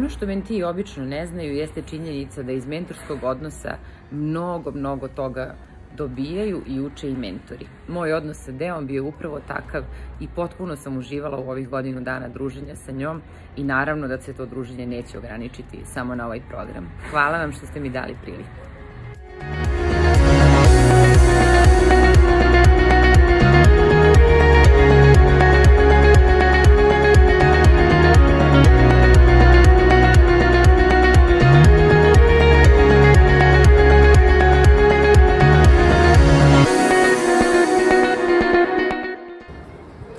Ono što mentiji obično ne znaju jeste činjenica da iz mentorskog odnosa mnogo toga dobijaju i uče i mentori. Moj odnos sa Deom bio je upravo takav i potpuno sam uživala u ovih godinu dana druženja sa njom i naravno da se to druženje neće ograničiti samo na ovaj program. Hvala vam što ste mi dali priliku.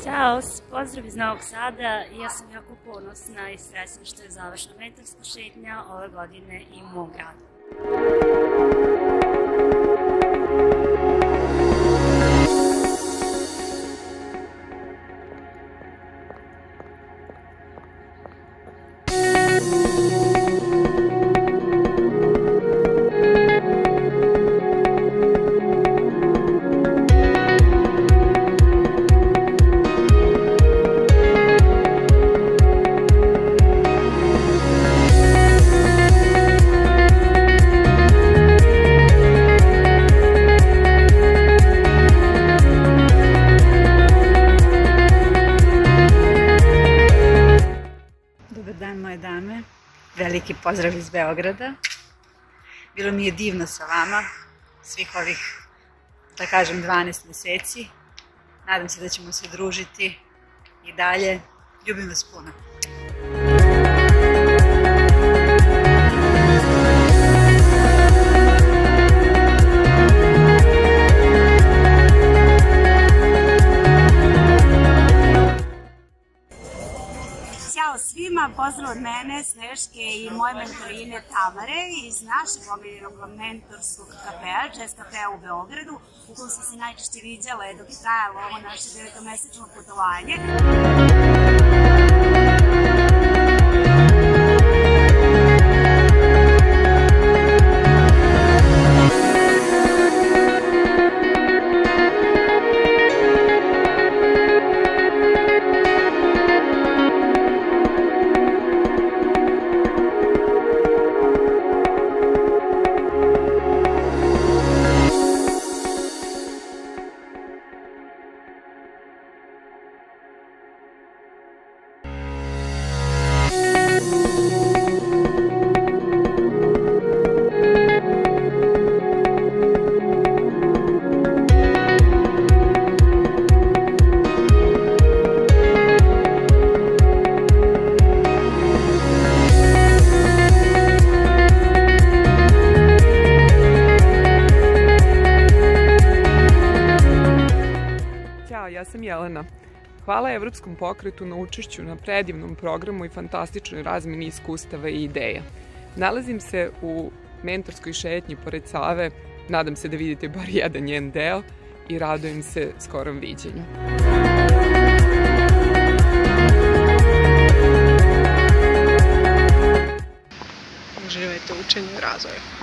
Ćao, pozdrav iz Novog Sada. Ja sam jako ponosna i srećna što je završena mentorska šetnja ove godine i u mom gradu. Dobar dan, moje dame. Veliki pozdrav iz Beograda. Bilo mi je divno sa vama svih ovih, da kažem, 12 meseci. Nadam se da ćemo se družiti i dalje. Ljubim vas puno. Ćao svima, pozdrav od mene, Sneške i moje mentorine Tamare iz našeg omiljenog mentorskog kafea, Jazz kafea u Beogradu, u kojem smo se najčešće viđale dok je trajalo ovo naše 9-mesečno putovanje. Ja sam Jelena. Hvala Evropskom pokretu na učešću na predivnom programu i fantastičnoj razmeni iskustava i ideja. Nalazim se u mentorskoj šetnji pored Save, nadam se da vidite bar jedan njen deo i radujem se skorom viđenju. Uživajte u učenju i razvoju.